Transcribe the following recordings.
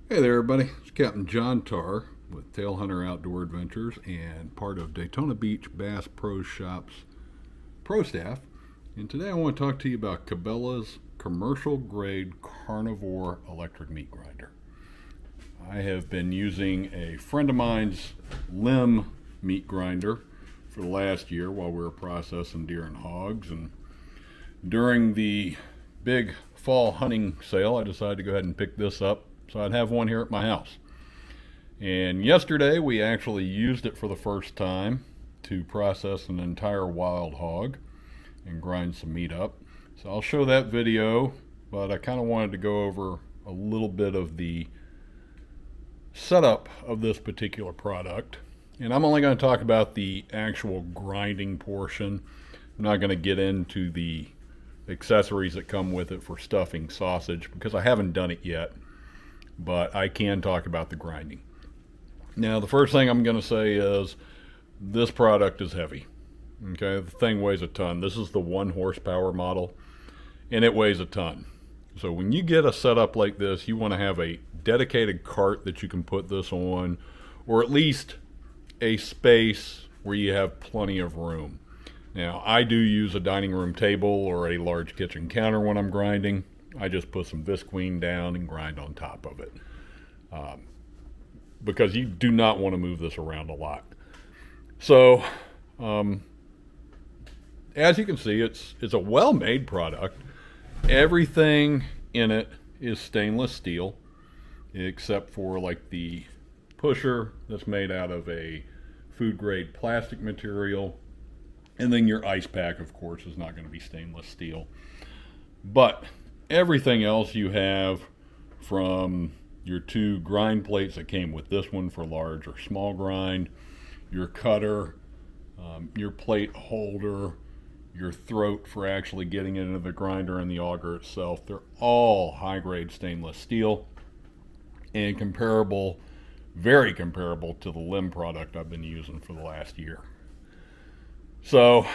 Hey there, everybody. It's Captain John Tarr with Tail Hunter Outdoor Adventures and part of Daytona Beach Bass Pro Shops Pro Staff. And today I want to talk to you about Cabela's commercial grade Carnivore electric meat grinder. I have been using a friend of mine's limb meat grinder for the last year while we were processing deer and hogs. And during the big fall hunting sale, I decided to go ahead and pick this up so I'd have one here at my house. And yesterday we actually used it for the first time to process an entire wild hog and grind some meat up. So I'll show that video, but I kind of wanted to go over a little bit of the setup of this particular product. And I'm only going to talk about the actual grinding portion. I'm not going to get into the accessories that come with it for stuffing sausage because I haven't done it yet, but I can talk about the grinding. Now, the first thing I'm going to say is this product is heavy. Okay, the thing weighs a ton. This is the 1 horsepower model, and it weighs a ton. So when you get a setup like this, you want to have a dedicated cart that you can put this on, or at least a space where you have plenty of room. Now, I do use a dining room table or a large kitchen counter when I'm grinding. I just put some Visqueen down and grind on top of it. Because you do not want to move this around a lot. So, as you can see, it's a well-made product. Everything in it is stainless steel, except for like the pusher that's made out of a food-grade plastic material. And then your ice pack, of course, is not going to be stainless steel. But everything else you have, from your 2 grind plates that came with this one for large or small grind, your cutter, your plate holder, your throat for actually getting it into the grinder, and the auger itself, they're all high-grade stainless steel and comparable, very comparable to the limb product I've been using for the last year. So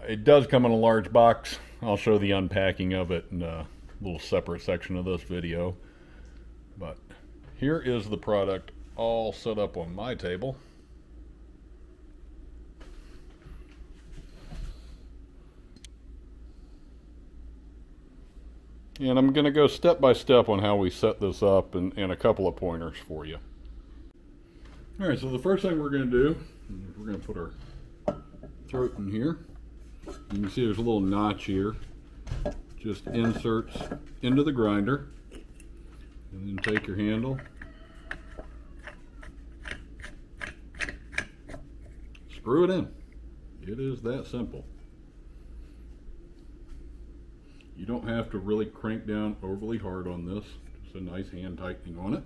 it does come in a large box. I'll show the unpacking of it in a little separate section of this video. But here is the product all set up on my table. And I'm going to go step by step on how we set this up and a couple of pointers for you. Alright, so the first thing we're going to do, we're going to put our throat in here. You can see there's a little notch here. Just inserts into the grinder. And then take your handle, screw it in. It is that simple. You don't have to really crank down overly hard on this. Just a nice hand tightening on it.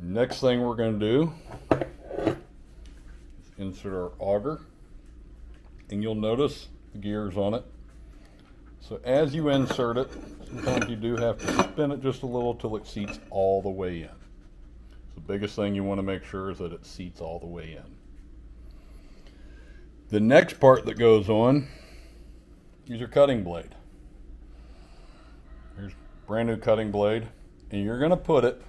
Next thing we're going to do is insert our auger, and you'll notice the gears on it. So as you insert it, sometimes you do have to spin it just a little till it seats all the way in. So the biggest thing you want to make sure is that it seats all the way in. The next part that goes on is your cutting blade. Here's a brand new cutting blade, and you're going to put it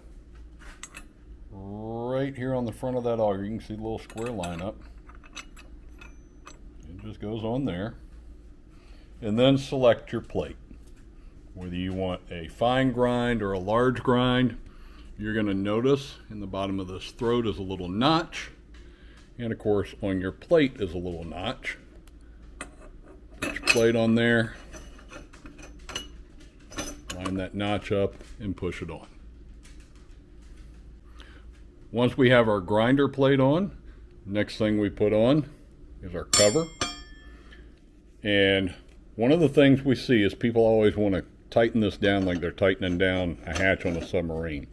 right here on the front of that auger. You can see the little square line up. It just goes on there. And then select your plate. Whether you want a fine grind or a large grind, you're going to notice in the bottom of this throat is a little notch. And of course on your plate is a little notch. Put your plate on there. Line that notch up and push it on. Once we have our grinder plate on, next thing we put on is our cover. And one of the things we see is people always want to tighten this down like they're tightening down a hatch on a submarine.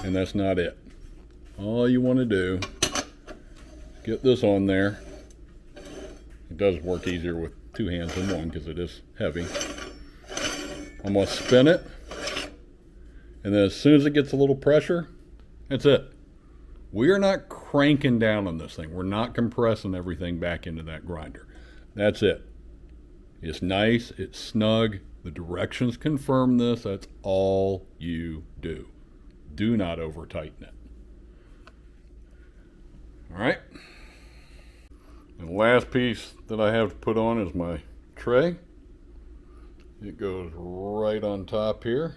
And that's not it. All you want to do is get this on there. It does work easier with 2 hands than one because it is heavy. I'm going to spin it. And then as soon as it gets a little pressure, that's it. We are not cranking down on this thing. We're not compressing everything back into that grinder. That's it. It's nice, it's snug. The directions confirm this. That's all you do. Do not over tighten it. All right. And the last piece that I have to put on is my tray. It goes right on top here.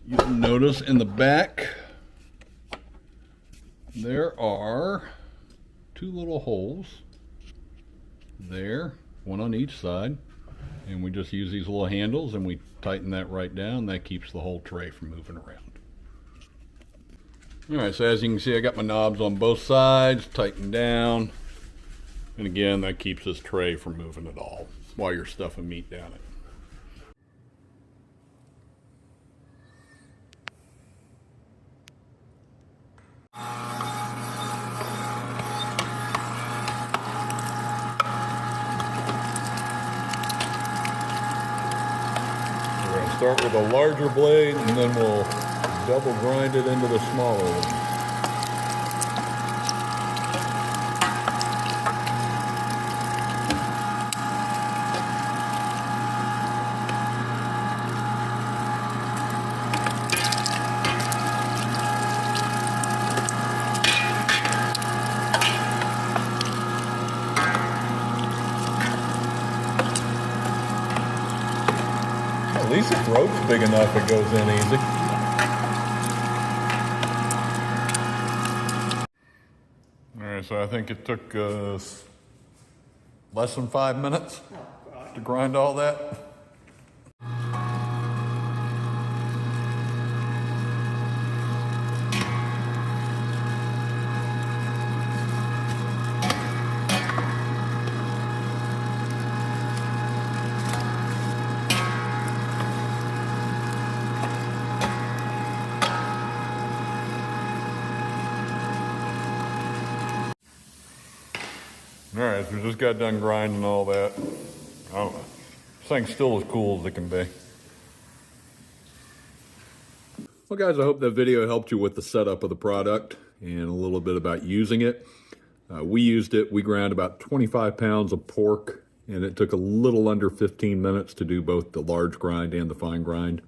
You'll notice in the back there are two little holes there, one on each side, and we just use these little handles and we tighten that right down. That keeps the whole tray from moving around. All right, so as you can see, I got my knobs on both sides, tightened down, and again, that keeps this tray from moving at all while you're stuffing meat down it. We're going to start with a larger blade, and then we'll double grind it into the smaller one. At least the throat's big enough it goes in easy. Alright, so I think it took less than 5 minutes to grind all that. Alright, so we just got done grinding all that. I don't know. This thing's still as cool as it can be. Well guys, I hope that video helped you with the setup of the product and a little bit about using it. We used it, we ground about 25 pounds of pork, and it took a little under 15 minutes to do both the large grind and the fine grind.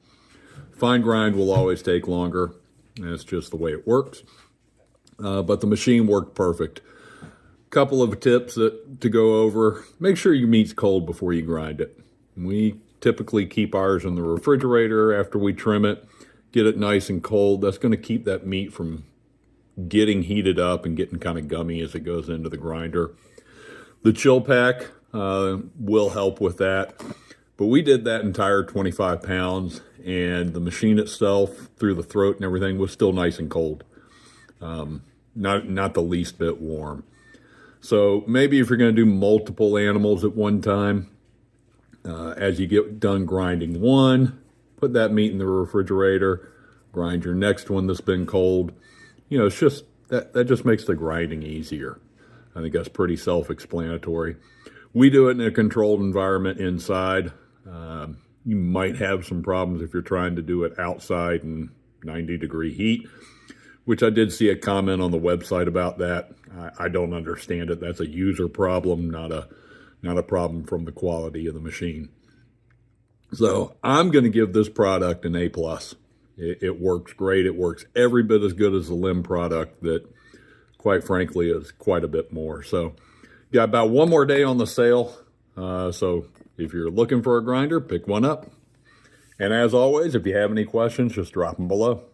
Fine grind will always take longer, and it's just the way it works. But the machine worked perfect. Couple of tips to go over. Make sure your meat's cold before you grind it. We typically keep ours in the refrigerator after we trim it. Get it nice and cold. That's going to keep that meat from getting heated up and getting kind of gummy as it goes into the grinder. The chill pack will help with that. But we did that entire 25 pounds, and the machine itself, through the throat and everything, was still nice and cold. Not the least bit warm. So maybe if you're going to do multiple animals at one time, as you get done grinding one, put that meat in the refrigerator, grind your next one that's been cold. You know, it's just, that just makes the grinding easier. I think that's pretty self-explanatory. We do it in a controlled environment inside. You might have some problems if you're trying to do it outside in 90-degree heat, which I did see a comment on the website about that. I don't understand it. That's a user problem, not a problem from the quality of the machine. So I'm going to give this product an A+. It works great. It works every bit as good as the Limb product that, quite frankly, is quite a bit more. So got about one more day on the sale. So if you're looking for a grinder, pick one up. And as always, if you have any questions, just drop them below.